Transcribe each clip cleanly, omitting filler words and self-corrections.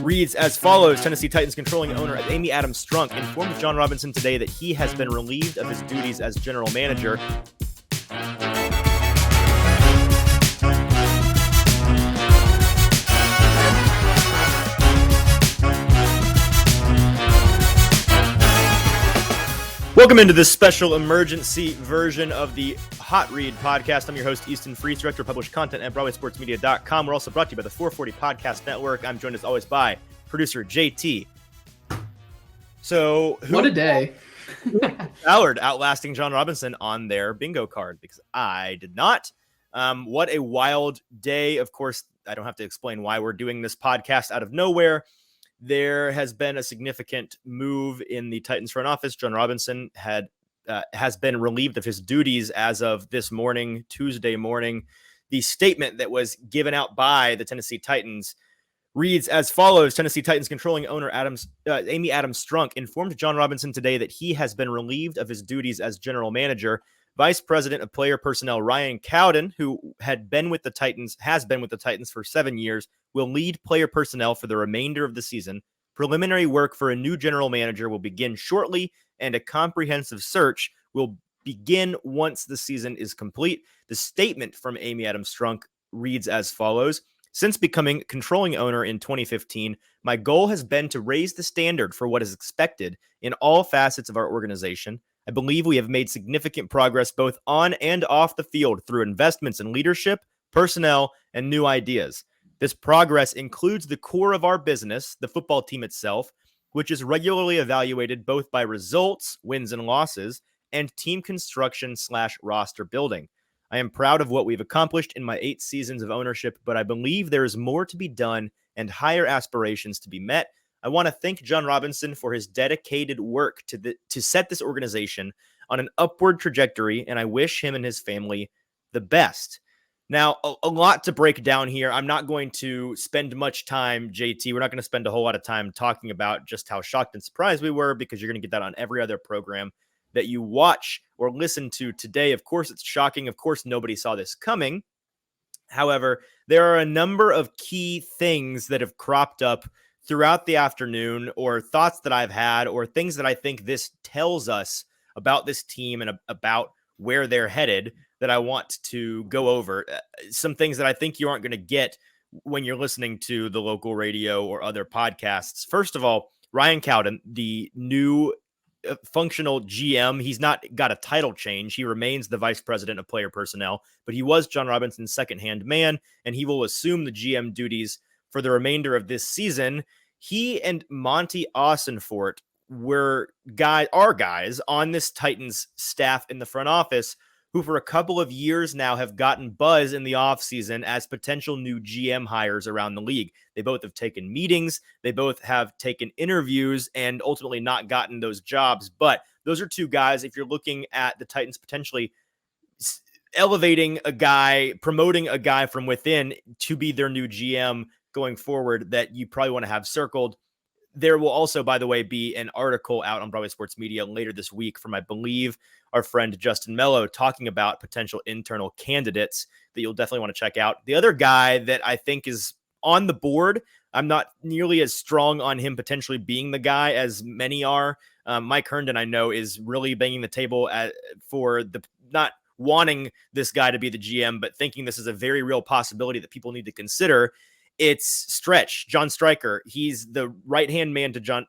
reads as follows. Tennessee Titans controlling owner Amy Adams Strunk informed Jon Robinson today that he has been relieved of his duties as general manager. Welcome into this special emergency version of the Hot Read podcast. I'm your host, Easton Freeze, director of published content at BroadwaySportsMedia.com. We're also brought to you by the 440 Podcast Network. I'm joined as always by producer JT. So, what a day. Howard outlasting Jon Robinson on their bingo card, because I did not. What a wild day. Of course, I don't have to explain why we're doing this podcast out of nowhere. There has been a significant move in the Titans front office. Jon Robinson has been relieved of his duties as of this morning, Tuesday morning. The statement that was given out by the Tennessee Titans reads as follows. Tennessee Titans controlling owner Amy Adams Strunk informed Jon Robinson today that he has been relieved of his duties as general manager. Vice President of Player Personnel Ryan Cowden, who has been with the Titans for 7 years, will lead player personnel for the remainder of the season. Preliminary work for a new general manager will begin shortly, and a comprehensive search will begin once the season is complete. The statement from Amy Adams Strunk reads as follows. Since becoming controlling owner in 2015, my goal has been to raise the standard for what is expected in all facets of our organization. I believe we have made significant progress both on and off the field through investments in leadership, personnel, and new ideas. This progress includes the core of our business, the football team itself, which is regularly evaluated both by results, wins and losses, and team construction/roster building. I am proud of what we've accomplished in my 8 seasons of ownership, but I believe there is more to be done and higher aspirations to be met. I want to thank Jon Robinson for his dedicated work to set this organization on an upward trajectory, and I wish him and his family the best. Now, a lot to break down here. I'm not going to spend much time, JT. We're not going to spend a whole lot of time talking about just how shocked and surprised we were, because you're going to get that on every other program that you watch or listen to today. Of course, it's shocking. Of course, nobody saw this coming. However, there are a number of key things that have cropped up throughout the afternoon, or thoughts that I've had, or things that I think this tells us about this team and about where they're headed, that I want to go over. Some things that I think you aren't going to get when you're listening to the local radio or other podcasts. First of all, Ryan Cowden, the new functional GM, he's not got a title change. He remains the vice president of player personnel, but he was Jon Robinson's second-hand man, and he will assume the GM duties for the remainder of this season. He and Monty Ossenfort were guys on this Titans staff in the front office who for a couple of years now have gotten buzz in the offseason as potential new GM hires around the league. They both have taken meetings. They both have taken interviews and ultimately not gotten those jobs. But those are two guys, if you're looking at the Titans potentially elevating a guy, promoting a guy from within to be their new GM going forward, that you probably want to have circled. There will also, by the way, be an article out on Broadway Sports Media later this week from, I believe, our friend Justin Mello, talking about potential internal candidates that you'll definitely want to check out. The other guy that I think is on the board, I'm not nearly as strong on him potentially being the guy as many are. Mike Herndon, I know, is really banging the table for the not wanting this guy to be the GM, but thinking this is a very real possibility that people need to consider. It's John Stryker. He's the right-hand man to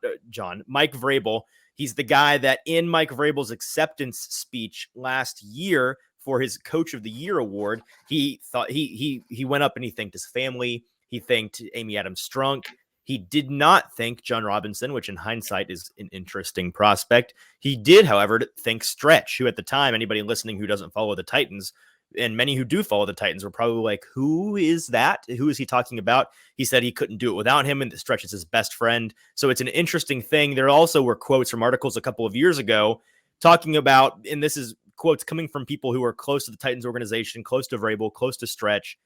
Mike Vrabel. He's the guy that in Mike Vrabel's acceptance speech last year for his Coach of the Year award, he thought he went up and he thanked his family. He thanked Amy Adams Strunk. He did not thank Jon Robinson, which in hindsight is an interesting prospect. He did, however, thank Stretch, who at the time, anybody listening who doesn't follow the Titans, and many who do follow the Titans, were probably like, who is that? Who is he talking about? He said he couldn't do it without him, and that Stretch is his best friend. So it's an interesting thing. There also were quotes from articles a couple of years ago talking about, and this is quotes coming from people who are close to the Titans organization, close to Vrabel, close to Stretch,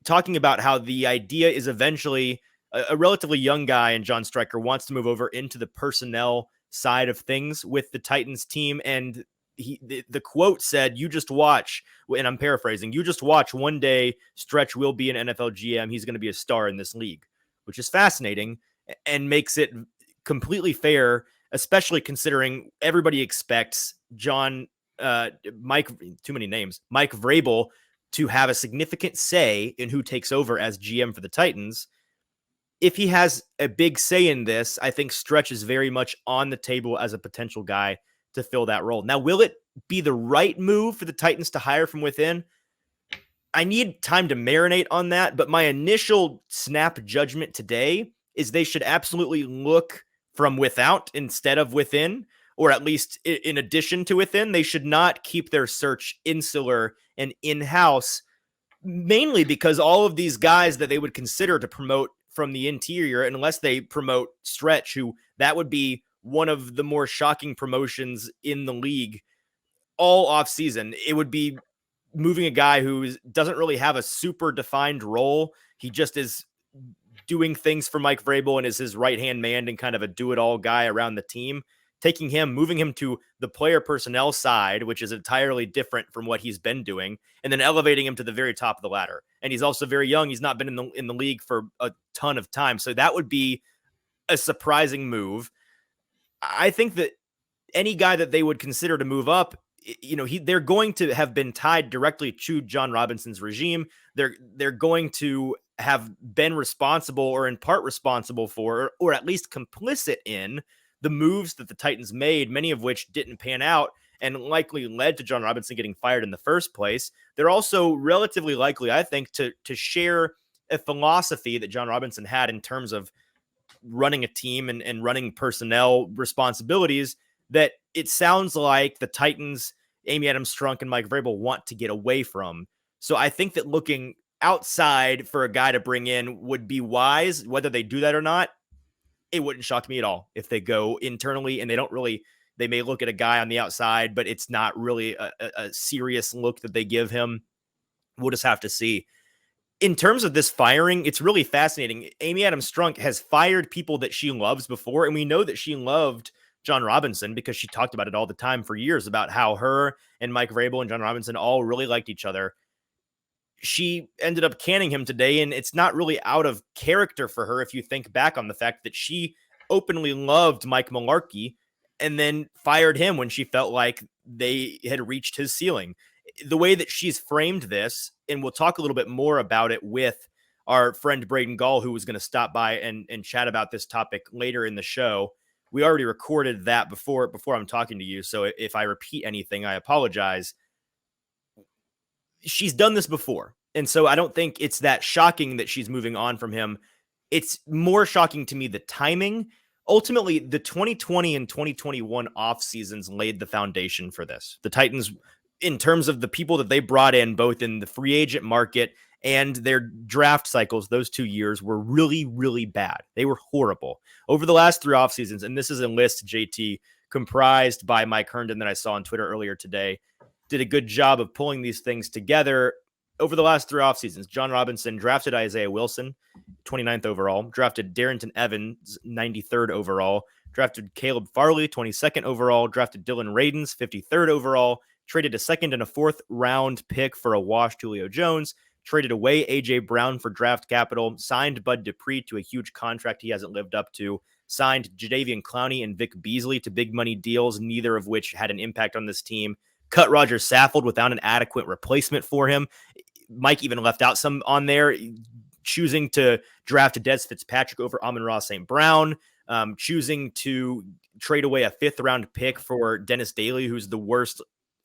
talking about how the idea is eventually a relatively young guy, and John Stryker wants to move over into the personnel side of things with the Titans team. And the quote said, you just watch, and I'm paraphrasing, you just watch, one day Stretch will be an NFL GM. He's going to be a star in this league, which is fascinating and makes it completely fair, especially considering everybody expects Mike, too many names, Mike Vrabel to have a significant say in who takes over as GM for the Titans. If he has a big say in this, I think Stretch is very much on the table as a potential guy to fill that role. Now, will it be the right move for the Titans to hire from within? I need time to marinate on that, but my initial snap judgment today is they should absolutely look from without instead of within, or at least in addition to within. They should not keep their search insular and in-house, mainly because all of these guys that they would consider to promote from the interior, unless they promote Stretch, who that would be one of the more shocking promotions in the league all offseason. It would be moving a guy who doesn't really have a super defined role. He just is doing things for Mike Vrabel and is his right-hand man and kind of a do-it-all guy around the team. Taking him, moving him to the player personnel side, which is entirely different from what he's been doing, and then elevating him to the very top of the ladder. And he's also very young. He's not been in the league for a ton of time. So that would be a surprising move. I think that any guy that they would consider to move up, they're going to have been tied directly to Jon Robinson's regime. They're going to have been responsible or in part responsible for, or at least complicit in, the moves that the Titans made, many of which didn't pan out and likely led to Jon Robinson getting fired in the first place. They're also relatively likely, I think, to share a philosophy that Jon Robinson had in terms of running a team and running personnel responsibilities that it sounds like the Titans, Amy Adams-Strunk and Mike Vrabel, want to get away from. So I think that looking outside for a guy to bring in would be wise. Whether they do that or not, it wouldn't shock me at all if they go internally and they may look at a guy on the outside, but it's not really a serious look that they give him. We'll just have to see. In terms of this firing, it's really fascinating. Amy Adams-Strunk has fired people that she loves before, and we know that she loved Jon Robinson because she talked about it all the time for years about how her and Mike Vrabel and Jon Robinson all really liked each other. She ended up canning him today, and it's not really out of character for her if you think back on the fact that she openly loved Mike Mularkey and then fired him when she felt like they had reached his ceiling. The way that she's framed this, and we'll talk a little bit more about it with our friend Braden Gall, who was going to stop by and chat about this topic later in the show. We already recorded that before I'm talking to you, so if I repeat anything, I apologize. She's done this before, and so I don't think it's that shocking that she's moving on from him. It's more shocking to me the timing. Ultimately, the 2020 and 2021 off seasons laid the foundation for this. The Titans, in terms of the people that they brought in, both in the free agent market and their draft cycles, those 2 years were really, really bad. They were horrible. Over the last 3 off seasons, and this is a list, JT, comprised by Mike Herndon that I saw on Twitter earlier today, did a good job of pulling these things together. Over the last 3 off seasons, Jon Robinson drafted Isaiah Wilson, 29th overall, drafted Darrington Evans, 93rd overall, drafted Caleb Farley, 22nd overall, drafted Dylan Radins, 53rd overall, traded a 2nd and a 4th round pick for a washed Julio Jones, traded away A.J. Brown for draft capital, signed Bud Dupree to a huge contract he hasn't lived up to, signed Jadeveon Clowney and Vic Beasley to big money deals, neither of which had an impact on this team, cut Roger Saffold without an adequate replacement for him. Mike even left out some on there, choosing to draft Dez Fitzpatrick over Amon-Ra St. Brown, choosing to trade away a 5th round pick for Dennis Daly, who's the worst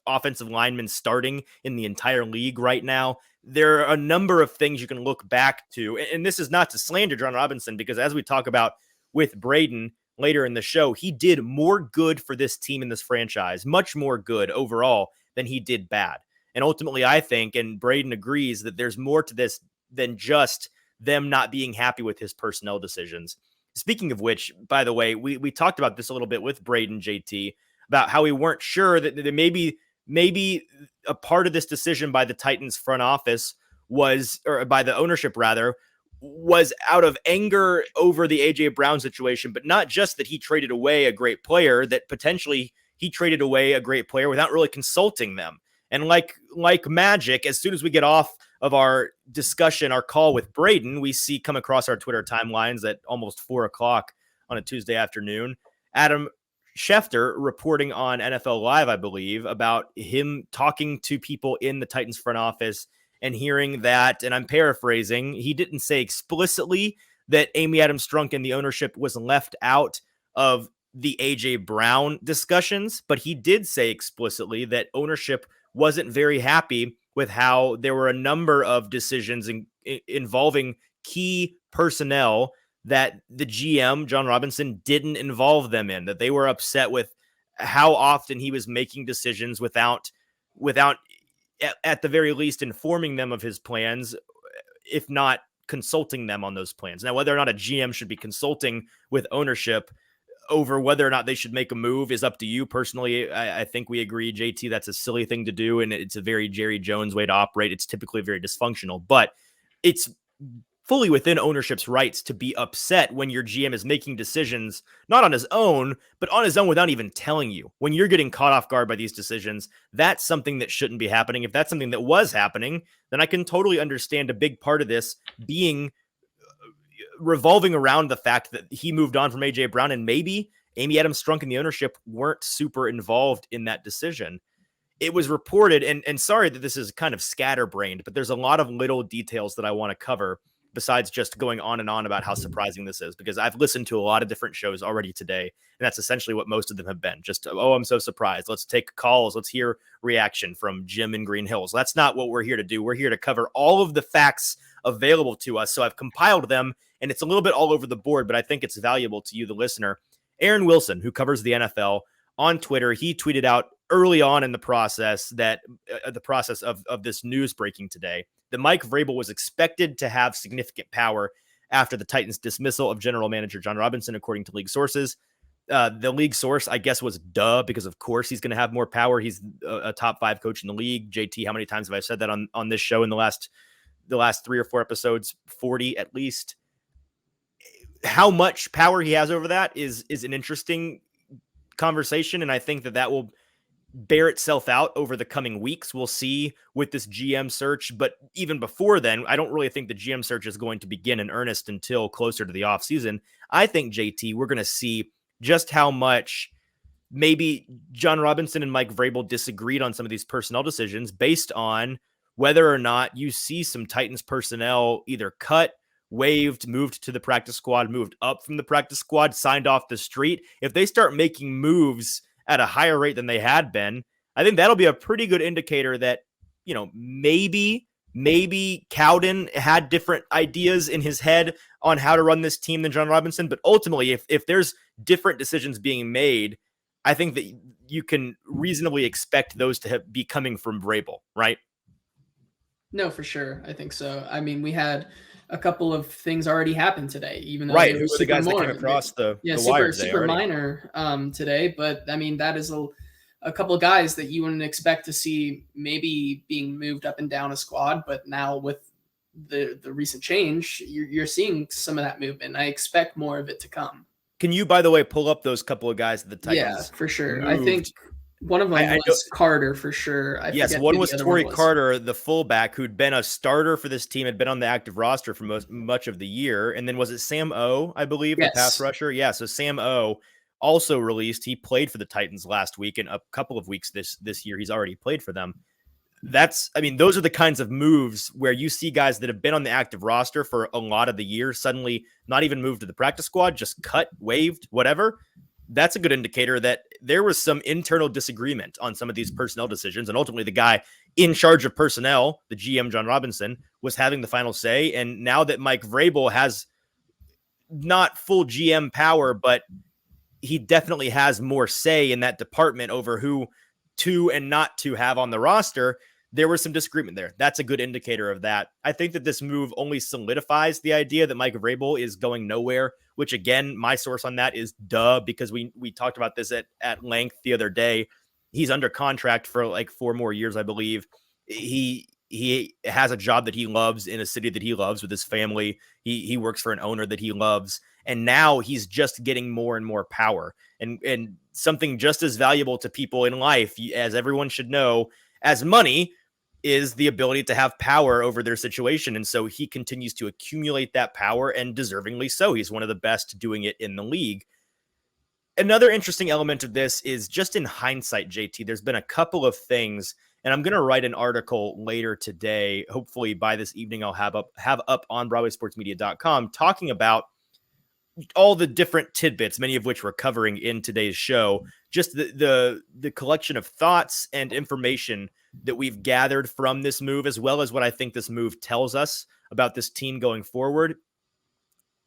offensive lineman starting in the entire league right now. There are a number of things you can look back to, and this is not to slander Jon Robinson, because as we talk about with Braden later in the show, he did more good for this team in this franchise, much more good overall than he did bad. And ultimately, I think, and Braden agrees, that there's more to this than just them not being happy with his personnel decisions. Speaking of which, by the way, we talked about this a little bit with Braden, JT, about how we weren't sure that maybe a part of this decision by the Titans front office was, or by the ownership rather, was out of anger over the A.J. Brown situation, but not just that he traded away a great player, that potentially he traded away a great player without really consulting them. And like magic, as soon as we get off of our discussion, our call with Braden, we see come across our Twitter timelines at almost 4:00 on a Tuesday afternoon, Adam Schefter reporting on NFL Live, I believe, about him talking to people in the Titans front office and hearing that, and I'm paraphrasing, he didn't say explicitly that Amy Adams Strunk and the ownership was left out of the A.J. Brown discussions, but he did say explicitly that ownership wasn't very happy with how there were a number of decisions involving key personnel that the GM, Jon Robinson, didn't involve them in, that they were upset with how often he was making decisions without at the very least informing them of his plans, if not consulting them on those plans. Now, whether or not a GM should be consulting with ownership over whether or not they should make a move is up to you. Personally, I think we agree, JT, that's a silly thing to do, and it's a very Jerry Jones way to operate. It's typically very dysfunctional, but it's fully within ownership's rights to be upset when your GM is making decisions, not on his own, but on his own without even telling you. When you're getting caught off guard by these decisions, that's something that shouldn't be happening. If that's something that was happening, then I can totally understand a big part of this being revolving around the fact that he moved on from A.J. Brown, and maybe Amy Adams Strunk and the ownership weren't super involved in that decision. It was reported, and sorry that this is kind of scatterbrained, but there's a lot of little details that I want to cover besides just going on and on about how surprising this is, because I've listened to a lot of different shows already today, and that's essentially what most of them have been. Just, oh, I'm so surprised. Let's take calls. Let's hear reaction from Jim in Green Hills. That's not what we're here to do. We're here to cover all of the facts available to us. So I've compiled them, and it's a little bit all over the board, but I think it's valuable to you, the listener. Aaron Wilson, who covers the NFL on Twitter, he tweeted out early on in the process that of this news breaking today, that Mike Vrabel was expected to have significant power after the Titans' dismissal of general manager Jon Robinson, according to league sources. The league source, I guess, was because of course he's going to have more power. He's a top 5 coach in the league. JT, how many times have I said that on this show in the last 3 or 4 episodes? 40 at least. How much power he has over that is an interesting conversation, and I think that will bear itself out over the coming weeks. We'll see with this GM search, but even before then, I don't really think the GM search is going to begin in earnest until closer to the offseason. I think, JT, we're going to see just how much maybe Jon Robinson and Mike Vrabel disagreed on some of these personnel decisions based on whether or not you see some Titans personnel either cut, waived, moved to the practice squad, moved up from the practice squad, signed off the street. If they start making moves at a higher rate than they had been, I think that'll be a pretty good indicator that, maybe Cowden had different ideas in his head on how to run this team than Jon Robinson. But ultimately, if there's different decisions being made, I think that you can reasonably expect those to be coming from Vrabel, right? No, for sure. I think so. I mean, we had a couple of things already happen today, even though right. they Who were the guys that came across the wire today super minor today. But I mean, that is a couple of guys that you wouldn't expect to see maybe being moved up and down a squad. But now with the recent change, you're seeing some of that movement. I expect more of it to come. Can you, by the way, pull up those couple of guys that the Titans? Yeah, for sure. Moved? I think one of them was Carter for sure. Yes, one was Torrey Carter, the fullback, who'd been a starter for this team, had been on the active roster for much of the year. And then was it Sam O, I believe, the pass rusher? Yeah, so Sam O also released. He played for the Titans last week, and a couple of weeks this year he's already played for them. Those are the kinds of moves where you see guys that have been on the active roster for a lot of the year suddenly not even moved to the practice squad, just cut, waived, whatever. That's a good indicator that there was some internal disagreement on some of these personnel decisions. And ultimately the guy in charge of personnel, the GM, Jon Robinson, was having the final say. And now that Mike Vrabel has not full GM power, but he definitely has more say in that department over who to and not to have on the roster, there was some disagreement there. That's a good indicator of that. I think that this move only solidifies the idea that Mike Vrabel is going nowhere, which again, my source on that is because we talked about this at length the other day. He's under contract for like 4 more years, I believe. He has a job that he loves in a city that he loves with his family. He works for an owner that he loves. And now he's just getting more and more power and something just as valuable to people in life, as everyone should know, as money, is the ability to have power over their situation. And so he continues to accumulate that power, and deservingly so. He's one of the best doing it in the league. Another interesting element of this is just in hindsight, JT, there's been a couple of things, and I'm going to write an article later today. Hopefully by this evening, I'll have up on BroadwaySportsMedia.com talking about all the different tidbits, many of which we're covering in today's show, just the collection of thoughts and information that we've gathered from this move, as well as what I think this move tells us about this team going forward.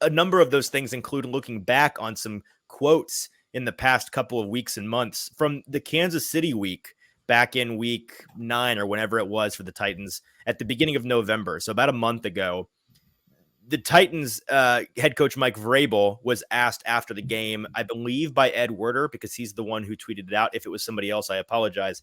A number of those things include looking back on some quotes in the past couple of weeks and months from the Kansas City week back in week 9 or whenever it was for the Titans at the beginning of November. So about a month ago, the Titans head coach Mike Vrabel was asked after the game, I believe by Ed Werder, because he's the one who tweeted it out. If it was somebody else, I apologize.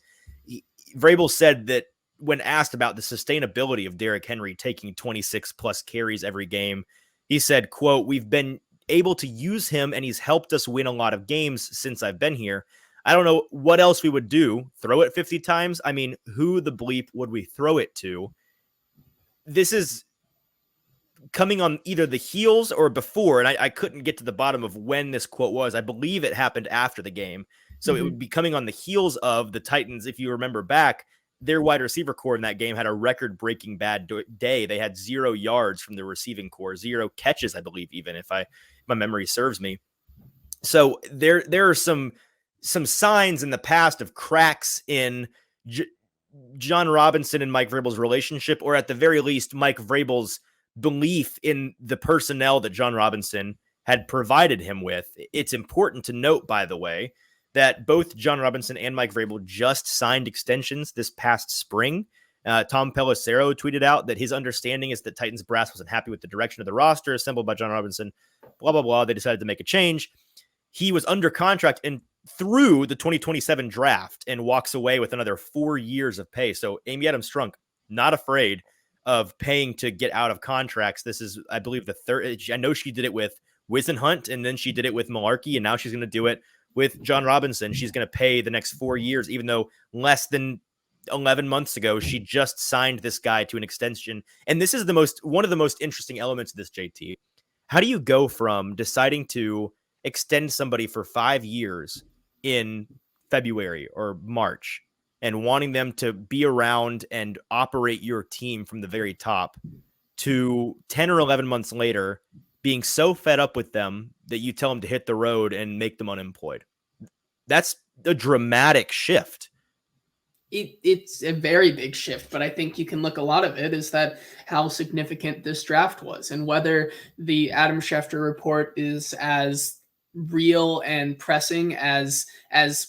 Vrabel said that when asked about the sustainability of Derrick Henry taking 26 plus carries every game, he said, quote, "We've been able to use him and he's helped us win a lot of games since I've been here. I don't know what else we would do. Throw it 50 times? I mean, who the bleep would we throw it to?" This is coming on either the heels or before, and I couldn't get to the bottom of when this quote was. I believe it happened after the game. So it would be coming on the heels of the Titans. If you remember back, their wide receiver core in that game had a record-breaking bad day. They had 0 yards from the receiving core, 0 catches, I believe, even if my memory serves me. So there are some signs in the past of cracks in Jon Robinson and Mike Vrabel's relationship, or at the very least, Mike Vrabel's belief in the personnel that Jon Robinson had provided him with. It's important to note, by the way, that both Jon Robinson and Mike Vrabel just signed extensions this past spring. Tom Pelissero tweeted out that his understanding is that Titans brass wasn't happy with the direction of the roster assembled by Jon Robinson, blah, blah, blah. They decided to make a change. He was under contract and through the 2027 draft and walks away with another 4 years of pay. So Amy Adams-Strunk, not afraid of paying to get out of contracts. This is, I believe, the third. I know she did it with Wisenhunt, and then she did it with Malarkey, and now she's going to do it with Jon Robinson. She's going to pay the next 4 years, even though less than 11 months ago, she just signed this guy to an extension. And this is one of the most interesting elements of this, JT. How do you go from deciding to extend somebody for 5 years in February or March and wanting them to be around and operate your team from the very top, to 10 or 11 months later being so fed up with them that you tell them to hit the road and make them unemployed? That's a dramatic shift. It's a very big shift, but I think you can look, a lot of it is that how significant this draft was, and whether the Adam Schefter report is as real and pressing as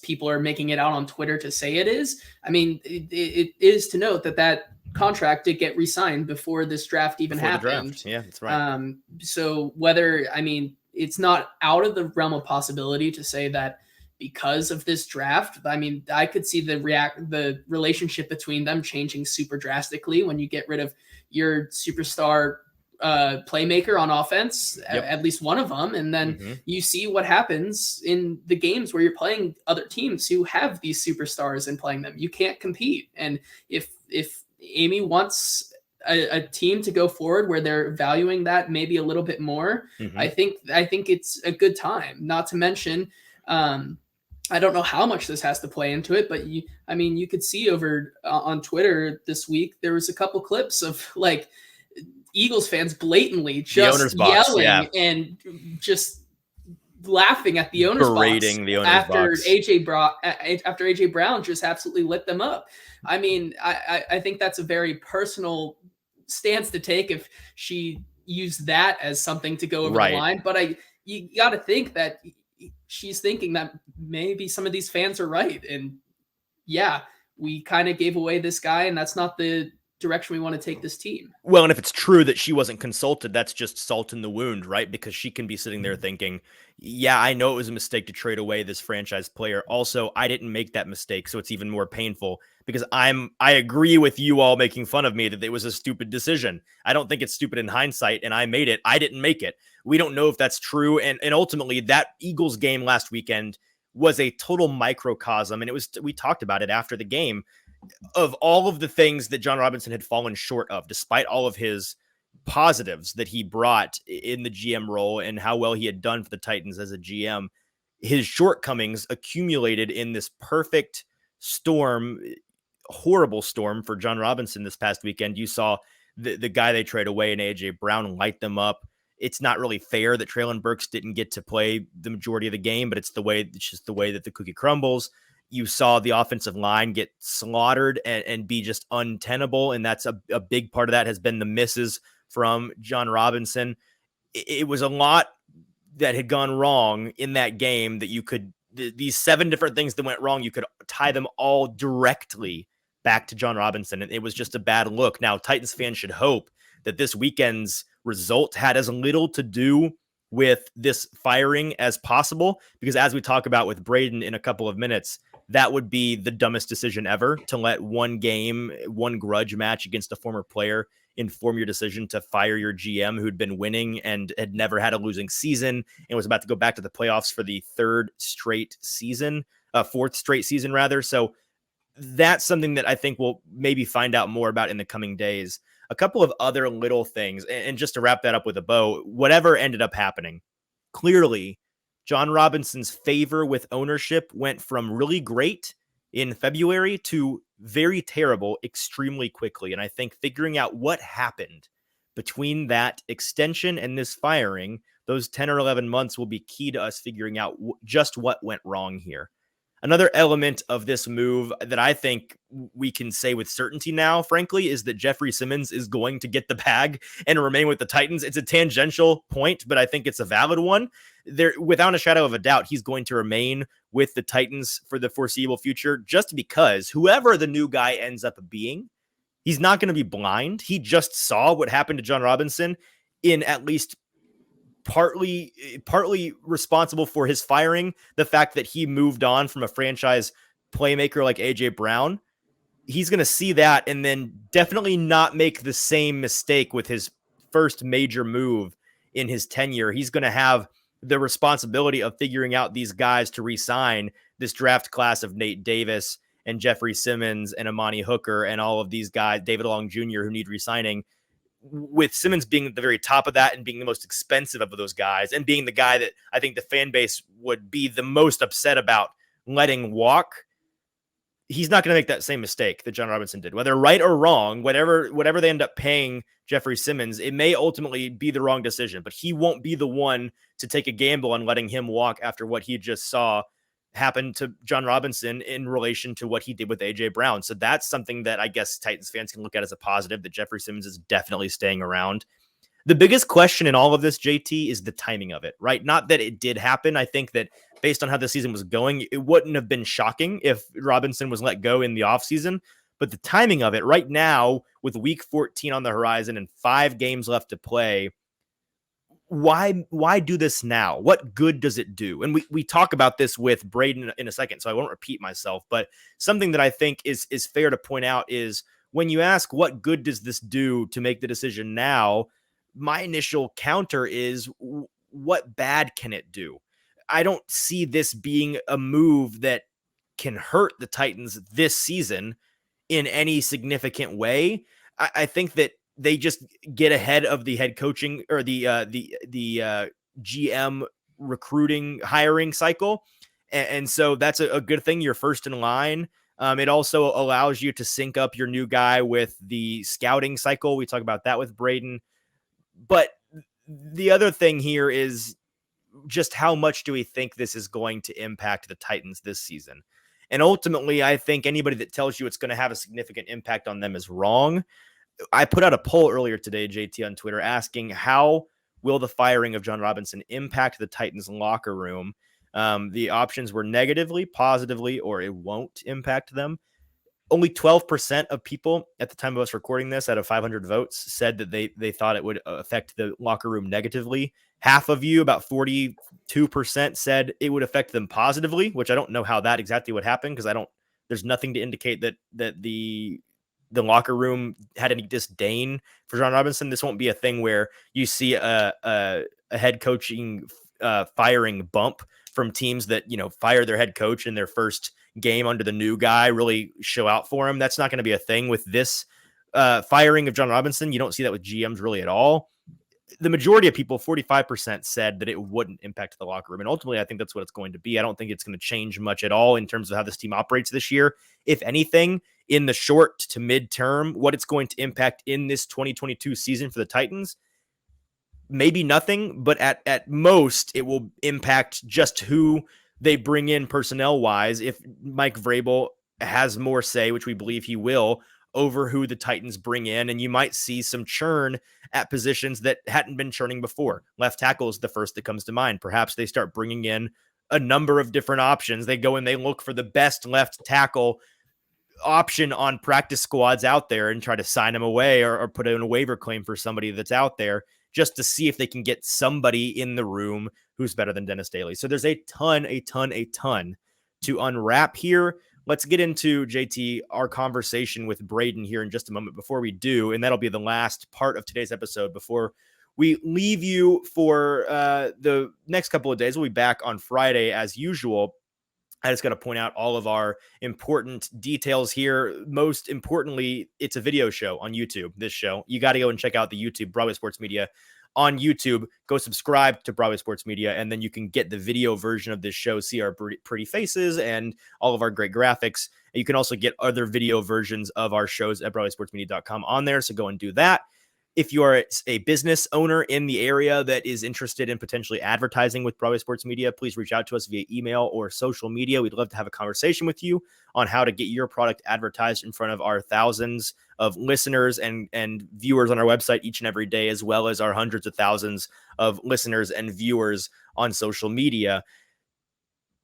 people are making it out on Twitter to say it is. I mean, it is to note that contract did get re-signed before this draft even happened. Yeah, that's right. So whether, I mean, it's not out of the realm of possibility to say that because of this draft, I mean, I could see the relationship between them changing super drastically when you get rid of your superstar playmaker on offense, at least one of them, and then you see what happens in the games where you're playing other teams who have these superstars and playing them. You can't compete. And if Amy wants a team to go forward where they're valuing that maybe a little bit more, I think it's a good time. Not to mention, I don't know how much this has to play into it, but you could see over on Twitter this week, there was a couple clips of like Eagles fans blatantly just yelling and just laughing at the owner's berating box the owner's after box. after AJ Brown just absolutely lit them up. I mean, I think that's a very personal stance to take if she used that as something to go over the line. But you got to think that she's thinking that maybe some of these fans are right. And yeah, we kind of gave away this guy, and that's not the direction we want to take this team. Well, and if it's true that she wasn't consulted, that's just salt in the wound, right? Because she can be sitting there thinking, yeah, I know it was a mistake to trade away this franchise player. Also, I didn't make that mistake, so it's even more painful because I agree with you all making fun of me that it was a stupid decision. I don't think it's stupid in hindsight, and I made it. I didn't make it. We don't know if that's true, and ultimately that Eagles game last weekend was a total microcosm, and we talked about it after the game. of all of the things that Jon Robinson had fallen short of, despite all of his positives that he brought in the GM role and how well he had done for the Titans as a GM, his shortcomings accumulated in this perfect storm, horrible storm for Jon Robinson this past weekend. You saw the guy they trade away in AJ Brown light them up. It's not really fair that Treylon Burks didn't get to play the majority of the game, but it's just the way that the cookie crumbles. You saw the offensive line get slaughtered and be just untenable. And that's a big part of that has been the misses from Jon Robinson. It was a lot that had gone wrong in that game that you could, these 7 different things that went wrong, you could tie them all directly back to Jon Robinson. And it was just a bad look. Now, Titans fans should hope that this weekend's result had as little to do with this firing as possible, because as we talk about with Braden in a couple of minutes, that would be the dumbest decision ever to let one game, one grudge match against a former player inform your decision to fire your GM who'd been winning and had never had a losing season and was about to go back to the playoffs for the fourth straight season rather. So that's something that I think we'll maybe find out more about in the coming days. A couple of other little things, and just to wrap that up with a bow, whatever ended up happening, clearly Jon Robinson's favor with ownership went from really great in February to very terrible extremely quickly. And I think figuring out what happened between that extension and this firing, those 10 or 11 months will be key to us figuring out just what went wrong here. Another element of this move that I think we can say with certainty now, frankly, is that Jeffrey Simmons is going to get the bag and remain with the Titans. It's a tangential point, but I think it's a valid one. There, without a shadow of a doubt, he's going to remain with the Titans for the foreseeable future, just because whoever the new guy ends up being, he's not going to be blind. He just saw what happened to Jon Robinson in at least partly responsible for his firing, the fact that he moved on from a franchise playmaker like AJ Brown. He's going to see that and then definitely not make the same mistake with his first major move in his tenure. He's going to have the responsibility of figuring out these guys to re-sign this draft class of Nate Davis and Jeffrey Simmons and Amani Hooker and all of these guys, David Long Jr., who need re-signing, with Simmons being at the very top of that and being the most expensive of those guys and being the guy that I think the fan base would be the most upset about letting walk. He's not going to make that same mistake that Jon Robinson did, whether right or wrong, whatever they end up paying Jeffrey Simmons, it may ultimately be the wrong decision, but he won't be the one to take a gamble on letting him walk after what he just saw happen to Jon Robinson in relation to what he did with AJ Brown. So that's something that I guess Titans fans can look at as a positive, that Jeffrey Simmons is definitely staying around. The biggest question in all of this, JT, is the timing of it, right? Not that it did happen. I think that based on how the season was going, it wouldn't have been shocking if Robinson was let go in the offseason. But the timing of it right now, with week 14 on the horizon and 5 games left to play, why do this now? What good does it do? And we talk about this with Braden in a second, so I won't repeat myself, but something that I think is fair to point out is when you ask what good does this do to make the decision now, my initial counter is what bad can it do? I don't see this being a move that can hurt the Titans this season in any significant way. I think that they just get ahead of the head coaching or the GM recruiting hiring cycle. And so that's a good thing. You're first in line. It also allows you to sync up your new guy with the scouting cycle. We talk about that with Braden. But the other thing here is just how much do we think this is going to impact the Titans this season? And ultimately, I think anybody that tells you it's going to have a significant impact on them is wrong. I put out a poll earlier today, JT, on Twitter, asking how will the firing of Jon Robinson impact the Titans locker room? The options were negatively, positively, or it won't impact them. Only 12% of people at the time of us recording this out of 500 votes said that they thought it would affect the locker room negatively. Half of you, about 42%, said it would affect them positively, which I don't know how that exactly would happen because there's nothing to indicate that the locker room had any disdain for Jon Robinson. This won't be a thing where you see a head coaching firing bump from teams that, fire their head coach in their first game under the new guy really show out for him. That's not going to be a thing with this firing of Jon Robinson. You don't see that with GMs really at all. The majority of people, 45%, said that it wouldn't impact the locker room. And ultimately, I think that's what it's going to be. I don't think it's going to change much at all in terms of how this team operates this year. If anything, in the short to mid-term, what it's going to impact in this 2022 season for the Titans, maybe nothing, but at most, it will impact just who they bring in personnel-wise. If Mike Vrabel has more say, which we believe he will, over who the Titans bring in, and you might see some churn at positions that hadn't been churning before. Left tackle is the first that comes to mind. Perhaps they start bringing in a number of different options. They go and they look for the best left tackle option on practice squads out there and try to sign him away or put in a waiver claim for somebody that's out there just to see if they can get somebody in the room who's better than Dennis Daly. So there's a ton to unwrap here. Let's get into, JT, our conversation with Braden here in just a moment before we do, and that'll be the last part of today's episode before we leave you for the next couple of days. We'll be back on Friday as usual. I just got to point out all of our important details here. Most importantly, it's a video show on YouTube, this show. You got to go and check out the YouTube, Broadway Sports Media on YouTube. Go subscribe to Broadway Sports Media, and then you can get the video version of this show, see our pretty faces and all of our great graphics. You can also get other video versions of our shows at BroadwaySportsMedia.com on there, so go and do that. If you are a business owner in the area that is interested in potentially advertising with Broadway Sports Media, please reach out to us via email or social media. We'd love to have a conversation with you on how to get your product advertised in front of our thousands of listeners and viewers on our website each and every day, as well as our hundreds of thousands of listeners and viewers on social media.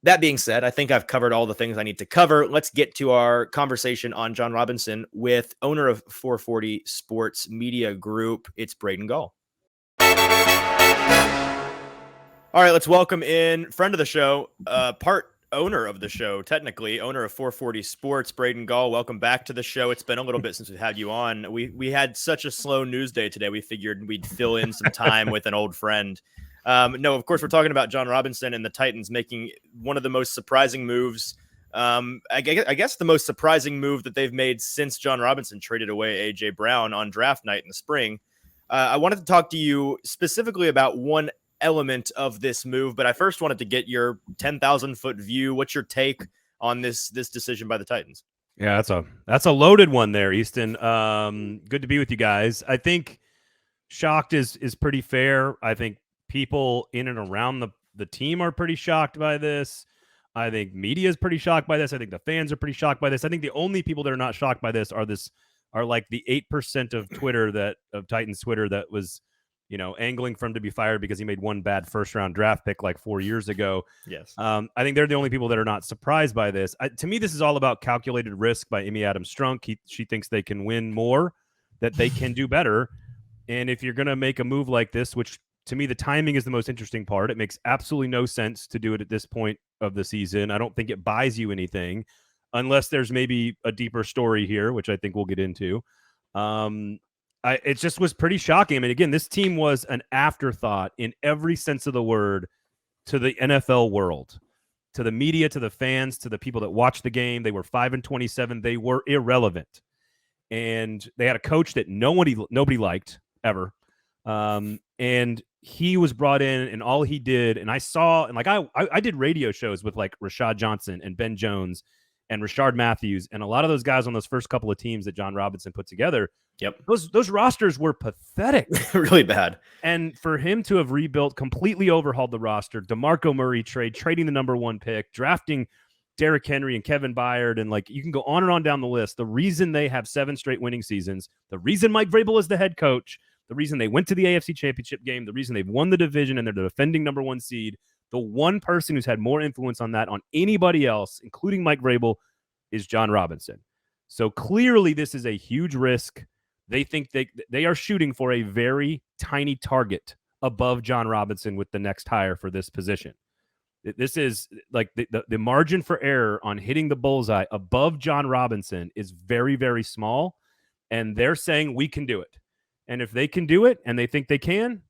That being said, I think I've covered all the things I need to cover. Let's get to our conversation on Jon Robinson with owner of 440 Sports Media Group. It's Braden Gall. All right, let's welcome in friend of the show, part owner of the show, technically owner of 440 Sports, Braden Gall. Welcome back to the show. It's been a little bit since we've had you on. We had such a slow news day today. We figured we'd fill in some time with an old friend. No, of course, we're talking about Jon Robinson and the Titans making one of the most surprising moves. I guess the most surprising move that they've made since Jon Robinson traded away A.J. Brown on draft night in the spring. I wanted to talk to you specifically about one element of this move, but I first wanted to get your 10,000-foot view. What's your take on this decision by the Titans? Yeah, that's a loaded one there, Easton. Good to be with you guys. I think shocked is pretty fair. I think people in and around the team are pretty shocked by this. I think media is pretty shocked by this. I think the fans are pretty shocked by this. I think the only people that are not shocked by this are like the 8% of Twitter of Titans Twitter that was, angling for him to be fired because he made one bad first-round draft pick like 4 years ago. Yes. I think they're the only people that are not surprised by this. To me, this is all about calculated risk by Amy Adams Strunk. She thinks they can win more, that they can do better. And if you're going to make a move like this, which to me, the timing is the most interesting part. It makes absolutely no sense to do it at this point of the season. I don't think it buys you anything unless there's maybe a deeper story here, which I think we'll get into. It just was pretty shocking. I mean, again, this team was an afterthought in every sense of the word to the NFL world, to the media, to the fans, to the people that watch the game. They were 5-27. They were irrelevant. And they had a coach that nobody liked ever. And he was brought in, and all he did, and I saw, and like I did radio shows with like Rashad Johnson and Ben Jones and Rashard Matthews and a lot of those guys on those first couple of teams that Jon Robinson put together. Yep. Those rosters were pathetic. Really bad. And for him to have rebuilt, completely overhauled the roster, DeMarco Murray trading the number 1 pick, drafting Derrick Henry and Kevin Byard, and like you can go on and on down the list. The reason they have 7 straight winning seasons, the reason Mike Vrabel is the head coach, the reason they went to the AFC Championship game, the reason they've won the division and they're the defending number 1 seed, the one person who's had more influence on that on anybody else, including Mike Vrabel, is Jon Robinson. So clearly this is a huge risk. They think they are shooting for a very tiny target above Jon Robinson with the next hire for this position. This is like the margin for error on hitting the bullseye above Jon Robinson is very, very small. And they're saying we can do it. And if they can do it and they think they can,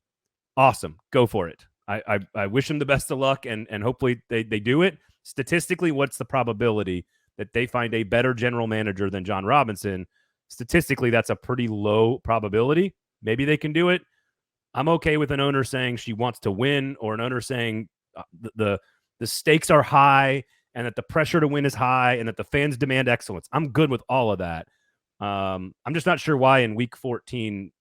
awesome, go for it. I wish them the best of luck, and hopefully they do it. Statistically, what's the probability that they find a better general manager than Jon Robinson? Statistically, that's a pretty low probability. Maybe they can do it. I'm okay with an owner saying she wants to win, or an owner saying the stakes are high and that the pressure to win is high and that the fans demand excellence. I'm good with all of that. I'm just not sure why in week 14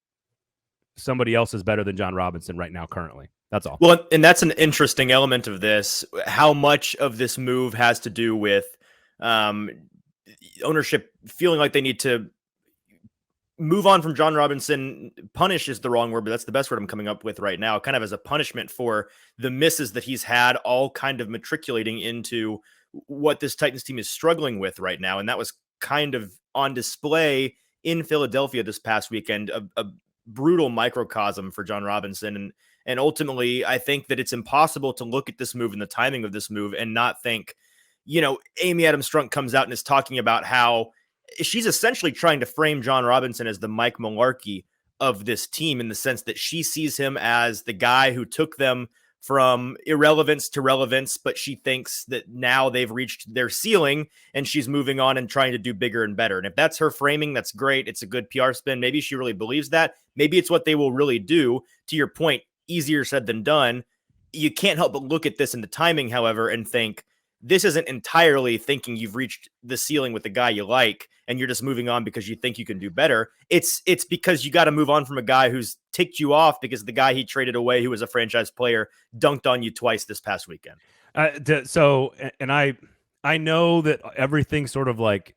somebody else is better than Jon Robinson right now currently. That's all. Well, and that's an interesting element of this. How much of this move has to do with ownership feeling like they need to move on from Jon Robinson? Punish is the wrong word, but that's the best word I'm coming up with right now, kind of as a punishment for the misses that he's had, all kind of matriculating into what this Titans team is struggling with right now. And that was kind of on display in Philadelphia this past weekend, a brutal microcosm for Jon Robinson. And ultimately, I think that it's impossible to look at this move and the timing of this move and not think, Amy Adams Strunk comes out and is talking about how she's essentially trying to frame Jon Robinson as the Mike Mularkey of this team, in the sense that she sees him as the guy who took them from irrelevance to relevance, but she thinks that now they've reached their ceiling and she's moving on and trying to do bigger and better. And if that's her framing, that's great. It's a good PR spin. Maybe she really believes that. Maybe it's what they will really do. To your point, easier said than done. You can't help but look at this in the timing, however, and think this isn't entirely thinking you've reached the ceiling with the guy you like and you're just moving on because you think you can do better. It's because you got to move on from a guy who's ticked you off because the guy he traded away, who was a franchise player, dunked on you twice this past weekend. I know that everything sort of like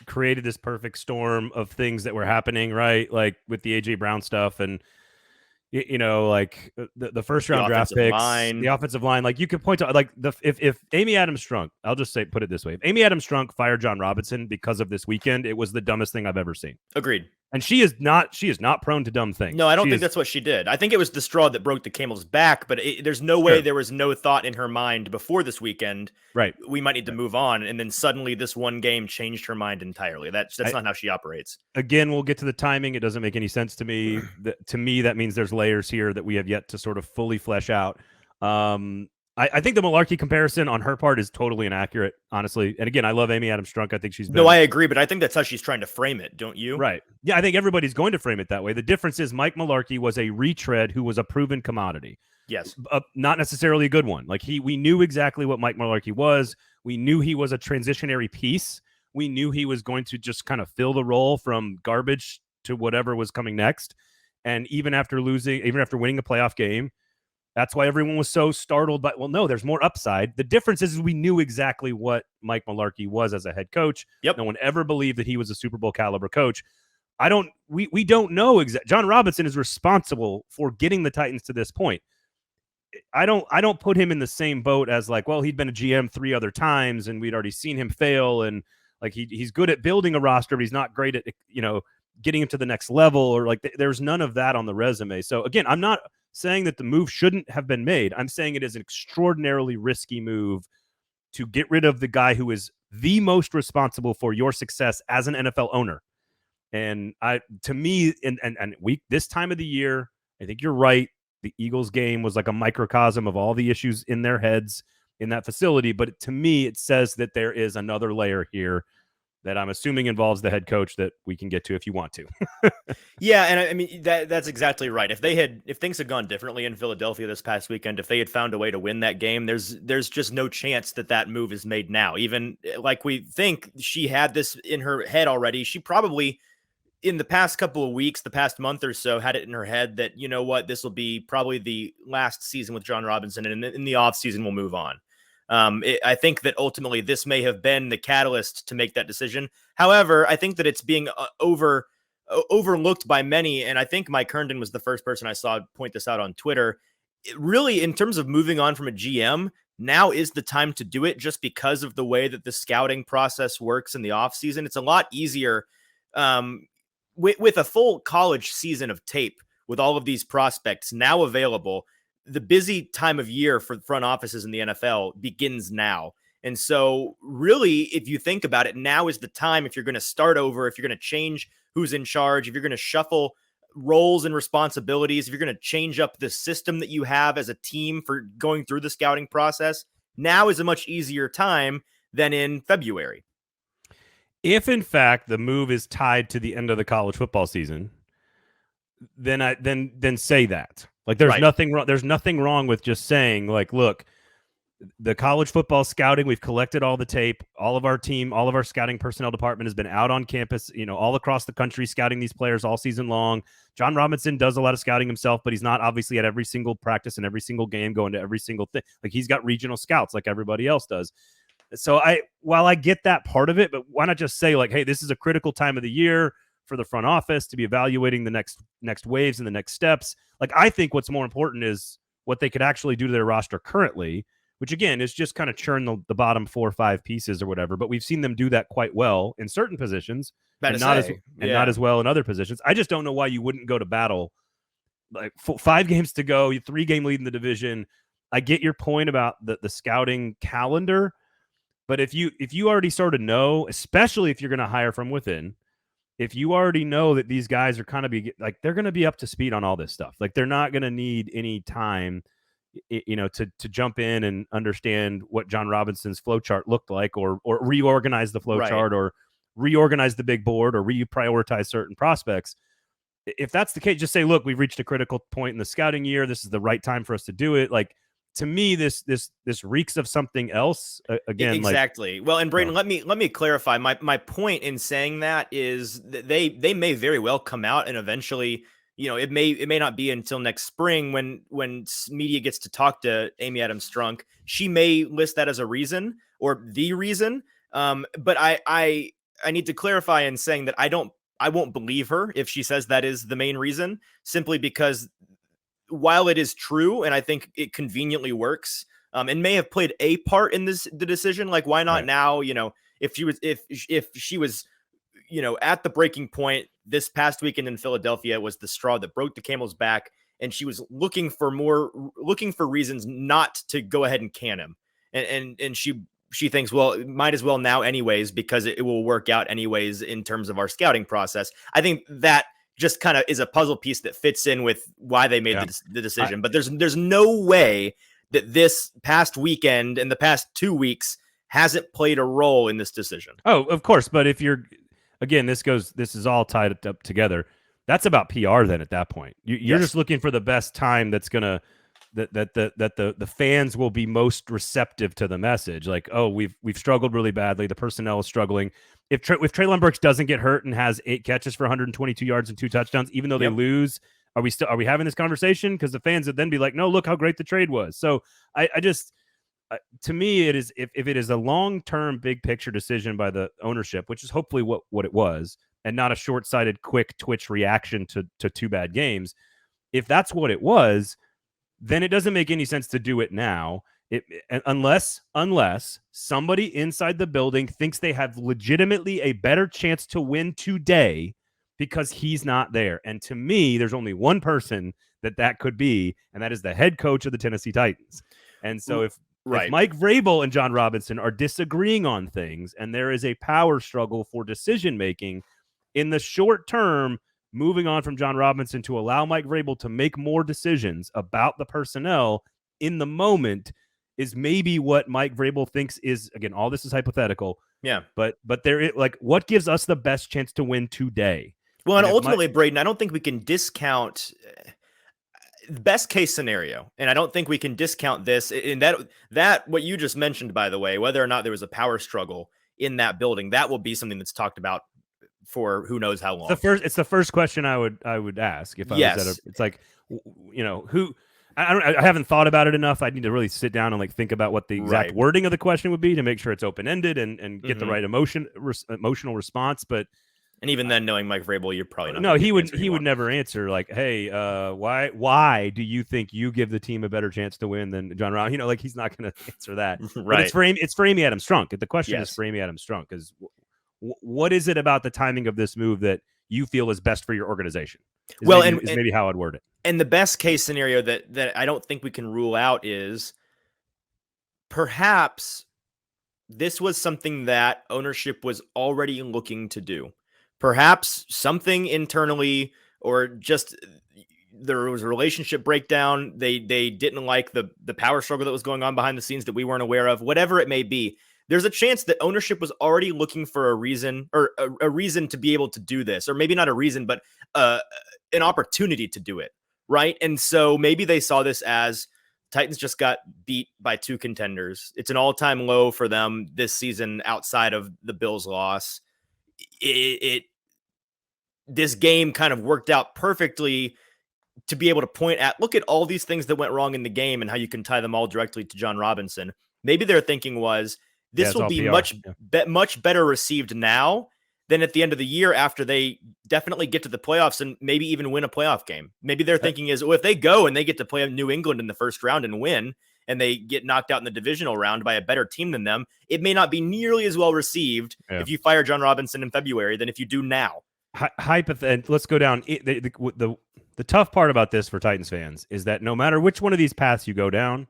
created this perfect storm of things that were happening, right? Like with the AJ Brown stuff and like the first round draft picks, the offensive line. Like you could point to like if Amy Adams Strunk, I'll just put it this way: if Amy Adams Strunk fired Jon Robinson because of this weekend, it was the dumbest thing I've ever seen. Agreed. And she is not prone to dumb things. No, I don't think that's what she did. I think it was the straw that broke the camel's back, but there's no way there was no thought in her mind before this weekend. Right. We might need to move on. And then suddenly this one game changed her mind entirely. That's not how she operates. Again, we'll get to the timing. It doesn't make any sense to me. To me, that means there's layers here that we have yet to sort of fully flesh out. I think the Mularkey comparison on her part is totally inaccurate, honestly. And again, I love Amy Adams Strunk. I think she's been... No, I agree, but I think that's how she's trying to frame it, don't you? Right. Yeah, I think everybody's going to frame it that way. The difference is Mike Mularkey was a retread who was a proven commodity. Yes. Not necessarily a good one. Like we knew exactly what Mike Mularkey was. We knew he was a transitionary piece. We knew he was going to just kind of fill the role from garbage to whatever was coming next. And even after winning a playoff game, that's why everyone was so startled by, well, no, there's more upside. The difference is we knew exactly what Mike Mularkey was as a head coach. Yep. No one ever believed that he was a Super Bowl caliber coach. We don't know exactly. Jon Robinson is responsible for getting the Titans to this point. I don't put him in the same boat as like, well, he'd been a GM 3 other times and we'd already seen him fail. And like, he's good at building a roster, but he's not great at, getting him to the next level, or like there's none of that on the resume. So again, I'm not saying that the move shouldn't have been made. I'm saying it is an extraordinarily risky move to get rid of the guy who is the most responsible for your success as an NFL owner. And to me, this time of the year, I think you're right. The Eagles game was like a microcosm of all the issues in their heads in that facility. But to me, it says that there is another layer here that I'm assuming involves the head coach that we can get to if you want to. Yeah, and I mean that's exactly right. If things had gone differently in Philadelphia this past weekend, if they had found a way to win that game, there's just no chance that move is made now. Even like we think she had this in her head already, she probably in the past couple of weeks, the past month or so, had it in her head that, this will be probably the last season with Jon Robinson, and in the offseason we'll move on. I think that ultimately this may have been the catalyst to make that decision. However, I think that it's being overlooked by many, and I think Mike Herndon was the first person I saw point this out on Twitter. Really, in terms of moving on from a GM, now is the time to do it, just because of the way that the scouting process works in the offseason. It's a lot easier with a full college season of tape, with all of these prospects now available. The busy time of year for front offices in the NFL begins now. And so really, if you think about it, now is the time, if you're going to start over, if you're going to change who's in charge, if you're going to shuffle roles and responsibilities, if you're going to change up the system that you have as a team for going through the scouting process, now is a much easier time than in February. If in fact the move is tied to the end of the college football season, then say that. Like there's nothing wrong. There's nothing wrong with just saying like, look, the college football scouting, we've collected all the tape. All of our scouting personnel department has been out on campus, all across the country scouting these players all season long. Jon Robinson does a lot of scouting himself, but he's not obviously at every single practice and every single game going to every single thing. Like he's got regional scouts like everybody else does. So while I get that part of it, but why not just say like, hey, this is a critical time of the year for the front office to be evaluating the next waves and the next steps. Like I think what's more important is what they could actually do to their roster currently, which again is just kind of churn the bottom 4 or 5 pieces or whatever. But we've seen them do that quite well in certain positions and not as well in other positions. I just don't know why you wouldn't go to battle. Like 5 games to go, 3-game lead in the division. I get your point about the scouting calendar. But if you already sort of know, especially if you're going to hire from within, if you already know that these guys are kind of they're going to be up to speed on all this stuff. Like they're not going to need any time, to jump in and understand what Jon Robinson's flow chart looked like, or reorganize the flow chart, or reorganize the big board, or reprioritize certain prospects. If that's the case, just say, look, we've reached a critical point in the scouting year. This is the right time for us to do it. Like, to me, this reeks of something else. Again, exactly. Well, and Braden, let me clarify. My point in saying that is that they may very well come out and eventually, it may not be until next spring when media gets to talk to Amy Adams Strunk. She may list that as a reason or the reason. But I need to clarify in saying that I won't believe her if she says that is the main reason, simply because while it is true, and I think it conveniently works, and may have played a part in the decision, like why not now? If she was, at the breaking point this past weekend in Philadelphia was the straw that broke the camel's back, and she was looking for reasons not to go ahead and can him, and she thinks, well, it might as well now anyways because it will work out anyways in terms of our scouting process. I think that just kind of is a puzzle piece that fits in with why they made the decision. But there's no way that this past weekend and the past 2 weeks hasn't played a role in this decision. Oh, of course. But if you're, again, this is all tied up together. That's about PR then at that point. You're just looking for the best time that's going to, that the fans will be most receptive to the message. Like, oh, we've struggled really badly. The personnel is struggling. If Treylon Burks doesn't get hurt and has 8 catches for 122 yards and 2 touchdowns, even though they lose, are we having this conversation? Because the fans would then be like, no, look how great the trade was. So I just, to me, it is, if it is a long-term big picture decision by the ownership, which is hopefully what it was, and not a short-sighted quick twitch reaction to 2 bad games. If that's what it was, then it doesn't make any sense to do it now. Unless somebody inside the building thinks they have legitimately a better chance to win today because he's not there. And to me, there's only one person that could be, and that is the head coach of the Tennessee Titans. And so if Mike Vrabel and Jon Robinson are disagreeing on things and there is a power struggle for decision-making in the short term, moving on from Jon Robinson to allow Mike Vrabel to make more decisions about the personnel in the moment is maybe what Mike Vrabel thinks is, again, all this is hypothetical. Yeah. But what gives us the best chance to win today? Well, and ultimately, Braden, I don't think we can discount best case scenario. And I don't think we can discount this in that what you just mentioned, by the way, whether or not there was a power struggle in that building, that will be something that's talked about for who knows how long. It's the first question I would ask if I was at it's like, who, I haven't thought about it enough. I need to really sit down and think about what the exact wording of the question would be to make sure it's open-ended and get the right emotional response. And even then, knowing Mike Vrabel, you're probably not. No, he would never answer like, "Hey, why do you think you give the team a better chance to win than Jon Robinson?" He's not going to answer that. Right. But it's for Amy Adams Strunk. The question is for Amy Adams Strunk. Is what is it about the timing of this move that you feel is best for your organization? Is maybe how I'd word it. And the best case scenario that I don't think we can rule out is perhaps this was something that ownership was already looking to do. Perhaps something internally or just there was a relationship breakdown. They didn't like the power struggle that was going on behind the scenes that we weren't aware of, whatever it may be. There's a chance that ownership was already looking for a reason, or a reason to be able to do this, or maybe not a reason, but an opportunity to do it. Right. And so maybe they saw this as Titans just got beat by 2 contenders. It's an all-time low for them this season outside of the Bills loss. This game kind of worked out perfectly to be able to point at, look at all these things that went wrong in the game and how you can tie them all directly to Jon Robinson. Maybe their thinking was this will be much better received now than at the end of the year after they definitely get to the playoffs and maybe even win a playoff game. Maybe their thinking is, well, if they go and they get to play New England in the first round and win, and they get knocked out in the divisional round by a better team than them, it may not be nearly as well received if you fire Jon Robinson in February than if you do now. Let's go down. The tough part about this for Titans fans is that no matter which one of these paths you go down,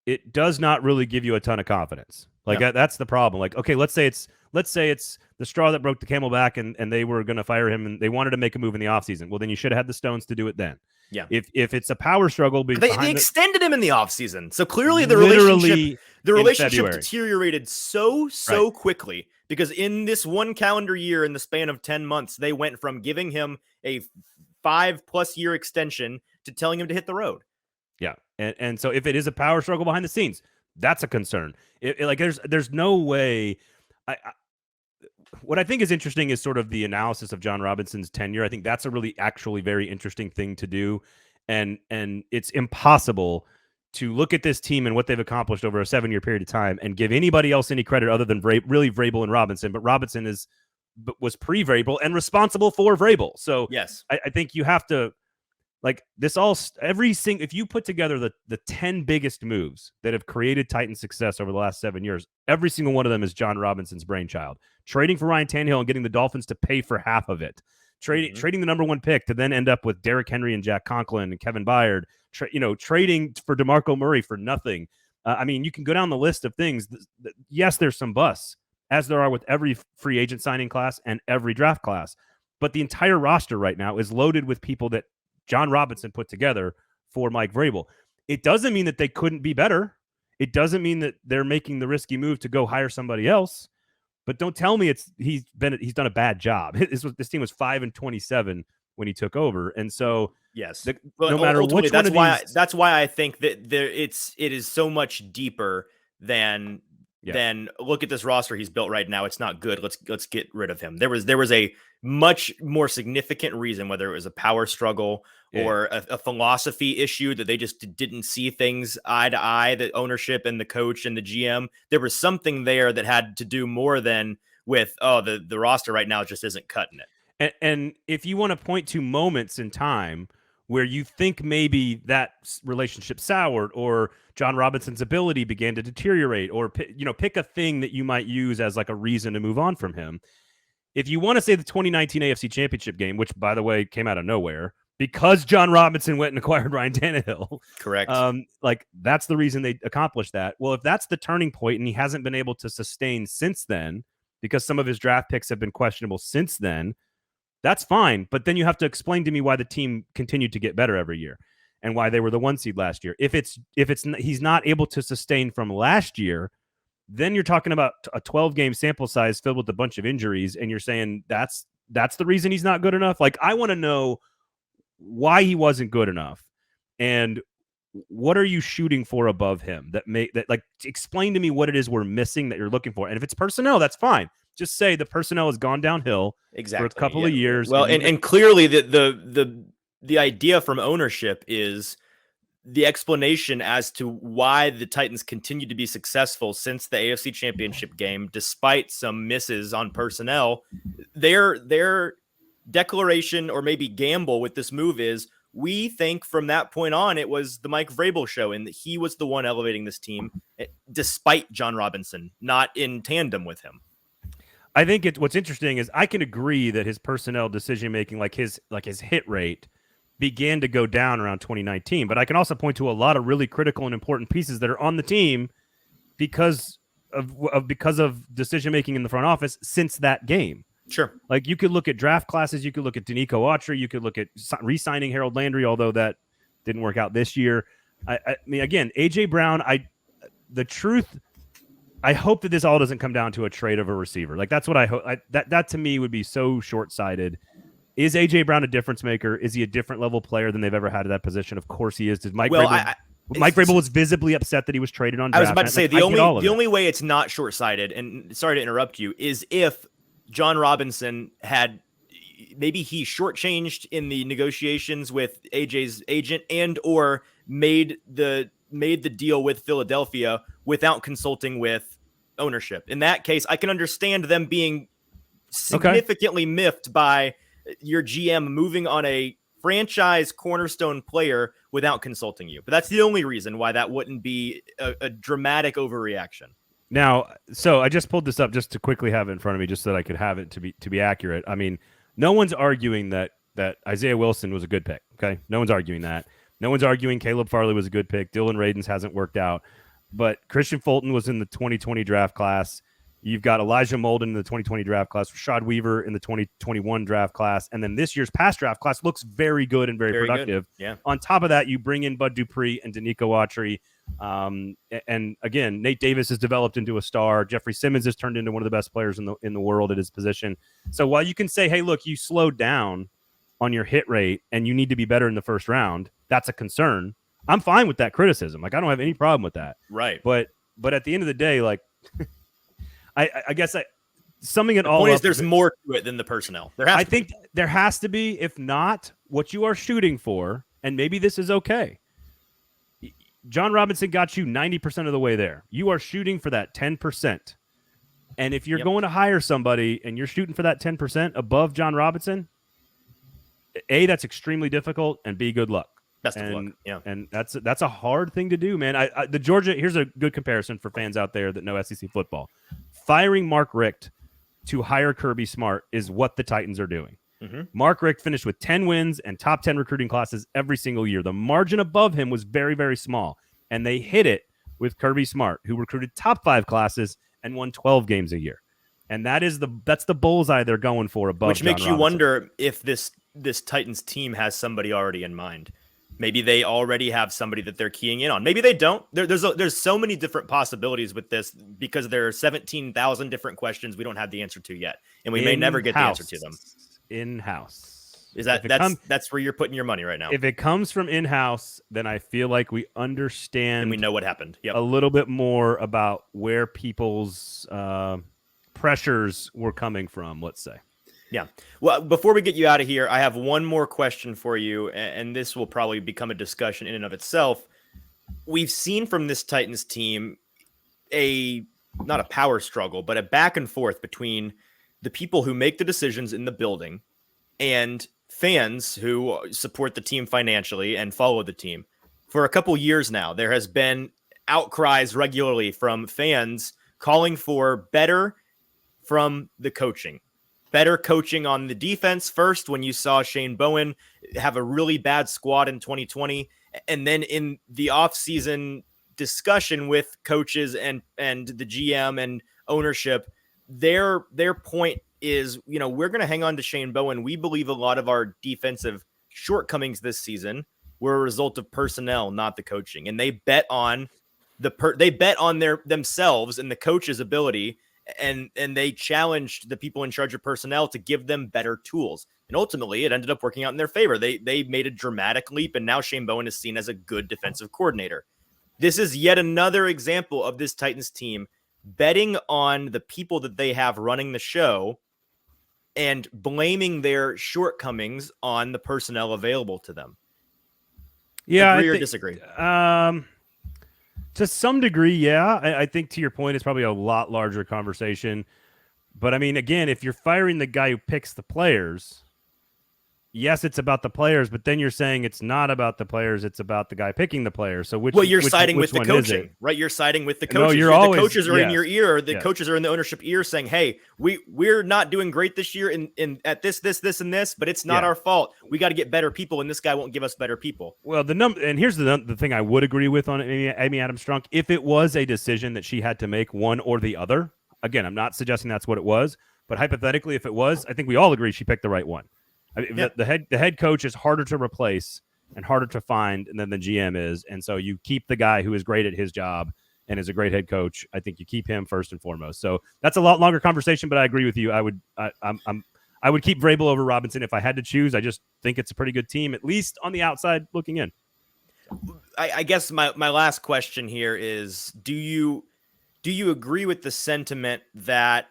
it does not really give you a ton of confidence. That's the problem. Like, okay, let's say it's the straw that broke the camel back and they were going to fire him and they wanted to make a move in the offseason. Well, then you should have had the stones to do it then. Yeah. If it's a power struggle, they extended him in the offseason. So clearly the relationship deteriorated so quickly because in this one calendar year, in the span of 10 months, they went from giving him a 5+ year extension to telling him to hit the road. Yeah. And so if it is a power struggle behind the scenes, that's a concern. There's no way. What I think is interesting is sort of the analysis of Jon Robinson's tenure. I think that's a really actually very interesting thing to do. And it's impossible to look at this team and what they've accomplished over a 7-year period of time and give anybody else any credit other than Vrabel and Robinson. But Robinson was pre-Vrabel and responsible for Vrabel. So yes, I think you have to, like, this if you put together the 10 biggest moves that have created Titan success over the last 7 years, every single one of them is Jon Robinson's brainchild. Trading for Ryan Tannehill and getting the Dolphins to pay for half of it. Trading the number 1 pick to then end up with Derrick Henry and Jack Conklin and Kevin Byard. Trading for DeMarco Murray for nothing. I mean, you can go down the list of things. Yes, there's some busts, as there are with every free agent signing class and every draft class. But the entire roster right now is loaded with people that Jon Robinson put together for Mike Vrabel. It doesn't mean that they couldn't be better. It doesn't mean that they're making the risky move to go hire somebody else. But don't tell me he's done a bad job. This team was 5-27 when he took over, and so yes, no matter which one of these, that's why I think that it is so much deeper than look at this roster he's built right now. It's not good. Let's get rid of him. There was a much more significant reason, whether it was a power struggle or a philosophy issue that they just didn't see things eye to eye, the ownership and the coach and the GM. There was something there that had to do more than with, the roster right now just isn't cutting it. And if you want to point to moments in time where you think maybe that relationship soured or Jon Robinson's ability began to deteriorate, or pick a thing that you might use as like a reason to move on from him. If you want to say the 2019 AFC Championship game, which by the way came out of nowhere because Jon Robinson went and acquired Ryan Tannehill, correct? That's the reason they accomplished that. Well, if that's the turning point and he hasn't been able to sustain since then because some of his draft picks have been questionable since then, that's fine. But then you have to explain to me why the team continued to get better every year and why they were the 1 seed last year. If he's not able to sustain from last year, then you're talking about a 12-game sample size filled with a bunch of injuries, and you're saying that's the reason he's not good enough. Like, I want to know why he wasn't good enough, and what are you shooting for above him explain to me what it is we're missing that you're looking for. And if it's personnel, that's fine. Just say the personnel has gone downhill for a couple of years. Well, and clearly the idea from ownership is the explanation as to why the Titans continue to be successful since the AFC Championship game, despite some misses on personnel. Their declaration, or maybe gamble with this move, is we think from that point on it was the Mike Vrabel show and that he was the one elevating this team despite Jon Robinson, not in tandem with him. I think what's interesting is I can agree that his personnel decision making, like his hit rate, began to go down around 2019. But I can also point to a lot of really critical and important pieces that are on the team because of decision making in the front office since that game. Sure. Like you could look at draft classes, you could look at Danico Autry, you could look at re-signing Harold Landry, although that didn't work out this year. I mean, again, AJ Brown. The truth. I hope that this all doesn't come down to a trade of a receiver. Like that's what I hope. That to me would be so short-sighted. Is AJ Brown a difference maker? Is he a different level player than they've ever had at that position? Of course he is. Did Mike Vrabel was visibly upset that he was traded on draft. I was about to say the only way it's not short-sighted, and sorry to interrupt you, is if Jon Robinson had maybe he shortchanged in the negotiations with AJ's agent and or made the deal with Philadelphia without consulting with ownership. In that case, I can understand them being significantly miffed by your GM moving on a franchise cornerstone player without consulting you. But that's the only reason why that wouldn't be a dramatic overreaction. Now, so I just pulled this up just to quickly have it in front of me, just so that I could have it to be accurate. I mean, no one's arguing that Isaiah Wilson was a good pick. Okay, no one's arguing that. No one's arguing Caleb Farley was a good pick. Dylan Radins hasn't worked out, but Christian Fulton was in the 2020 draft class. You've got Elijah Molden in the 2020 draft class, Rashad Weaver in the 2021 draft class, and then this year's past draft class looks very good and very productive. Good. Yeah. On top of that, you bring in Bud Dupree and Danico Autry. And again, Nate Davis has developed into a star. Jeffrey Simmons has turned into one of the best players in the world at his position. So while you can say, hey, look, you slowed down on your hit rate and you need to be better in the first round, that's a concern. I'm fine with that criticism. Like, I don't have any problem with that. Right. But at the end of the day, like, I guess summing it the all point up, is there's more to it than the personnel. I think there has to be. If not, what you are shooting for, and maybe this is okay. Jon Robinson got you 90% of the way there. You are shooting for that 10%. And if you're going to hire somebody and you're shooting for that 10% above Jon Robinson, A, that's extremely difficult, and B, good luck. Best of luck. Yeah. And that's a hard thing to do, man. Here's a good comparison for fans out there that know SEC football. Firing Mark Richt to hire Kirby Smart is what the Titans are doing. Mm-hmm. Mark Richt finished with 10 wins and top 10 recruiting classes every single year. The margin above him was very, very small. And they hit it with Kirby Smart, who recruited top 5 classes and won 12 games a year. And that's the bullseye they're going for above. Which makes Jon you Robinson. wonder if this Titans team has somebody already in mind. Maybe they already have somebody that they're keying in on. Maybe they don't. There's so many different possibilities with this because there are 17,000 different questions we don't have the answer to yet, and we may never get the answer to them. In-house. Is that's where you're putting your money right now? If it comes from in-house, then I feel like we understand and we know what happened. Yep. A little bit more about where people's pressures were coming from, let's say. Yeah. Well, before we get you out of here, I have one more question for you, and this will probably become a discussion in and of itself. We've seen from this Titans team not a power struggle, but a back and forth between the people who make the decisions in the building and fans who support the team financially and follow the team. For a couple years now, there has been outcries regularly from fans calling for better from the coaching. Better coaching on the defense first when you saw Shane Bowen have a really bad squad in 2020. And then in the offseason discussion with coaches and the GM and ownership, their point is, we're going to hang on to Shane Bowen. We believe a lot of our defensive shortcomings this season were a result of personnel, not the coaching. And they bet on themselves and the coach's ability. And they challenged the people in charge of personnel to give them better tools. And ultimately, it ended up working out in their favor. They made a dramatic leap, and now Shane Bowen is seen as a good defensive coordinator. This is yet another example of this Titans team betting on the people that they have running the show and blaming their shortcomings on the personnel available to them. Yeah, agree or disagree? To some degree, yeah. I think to your point, it's probably a lot larger conversation. But I mean, again, if you're firing the guy who picks the players, yes, it's about the players, but then you're saying it's not about the players, it's about the guy picking the players. So you're siding with the coaching, right? You're siding with the coaches. No, the coaches are in your ear, or the coaches are in the ownership ear saying, hey, we're not doing great this year in at this, and this, but it's not our fault. We got to get better people, and this guy won't give us better people. Well, and here's the thing I would agree with on Amy Adams Strunk. If it was a decision that she had to make one or the other, again, I'm not suggesting that's what it was, But hypothetically, if it was, I think we all agree she picked the right one. I mean, the head coach is harder to replace and harder to find than the GM is, and so you keep the guy who is great at his job and is a great head coach. I think you keep him first and foremost. So that's a lot longer conversation, but I agree with you. I would keep Vrabel over Robinson if I had to choose. I just think it's a pretty good team, at least on the outside looking in. I guess my last question here is: Do you agree with the sentiment that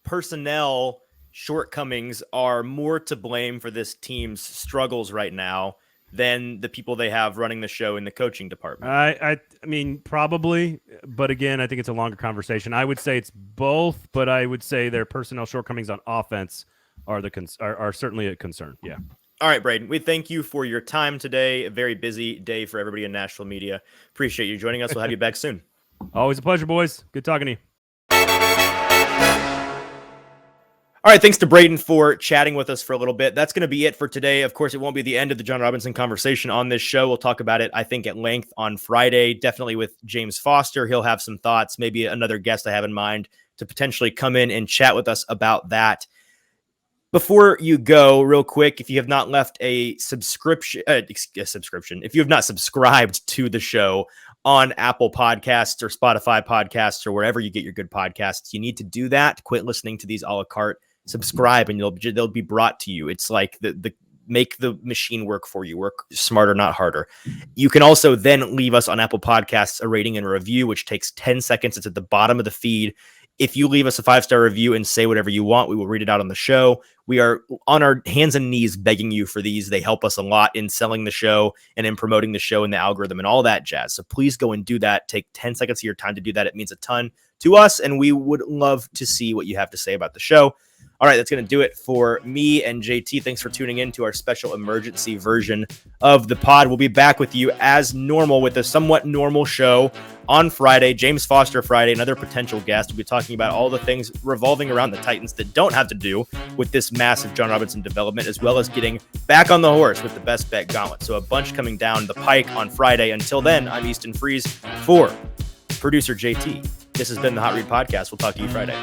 personnel shortcomings are more to blame for this team's struggles right now than the people they have running the show in the coaching department? I mean, probably, but again, I think it's a longer conversation. I would say it's both, but I would say their personnel shortcomings on offense are certainly a concern. Yeah. All right, Braden, we thank you for your time today. A very busy day for everybody in Nashville media. Appreciate you joining us. We'll have you back soon. Always a pleasure, boys. Good talking to you. All right, thanks to Braden for chatting with us for a little bit. That's going to be it for today. Of course, it won't be the end of the Jon Robinson conversation on this show. We'll talk about it, I think, at length on Friday, definitely with James Foster. He'll have some thoughts, maybe another guest I have in mind to potentially come in and chat with us about that. Before you go, real quick, if you have not left a subscription, if you have not subscribed to the show on Apple Podcasts or Spotify Podcasts or wherever you get your good podcasts, you need to do that. Quit listening to these a la carte. Subscribe, and they'll be brought to you. It's like the make the machine work for you. Work smarter, not harder. You can also then leave us on Apple Podcasts a rating and a review, which takes 10 seconds. It's at the bottom of the feed. If you leave us a 5-star review and say whatever you want, we will read it out on the show. We are on our hands and knees begging you for these. They help us a lot in selling the show and in promoting the show and the algorithm and all that jazz. So please go and do that. Take 10 seconds of your time to do that. It means a ton to us, and we would love to see what you have to say about the show. All right, that's going to do it for me and JT. Thanks for tuning in to our special emergency version of the pod. We'll be back with you as normal with a somewhat normal show on Friday. James Foster Friday, another potential guest. We'll be talking about all the things revolving around the Titans that don't have to do with this massive Jon Robinson development, as well as getting back on the horse with the best bet gauntlet. So a bunch coming down the pike on Friday. Until then, I'm Easton Freeze for producer JT. This has been the Hot Read Podcast. We'll talk to you Friday.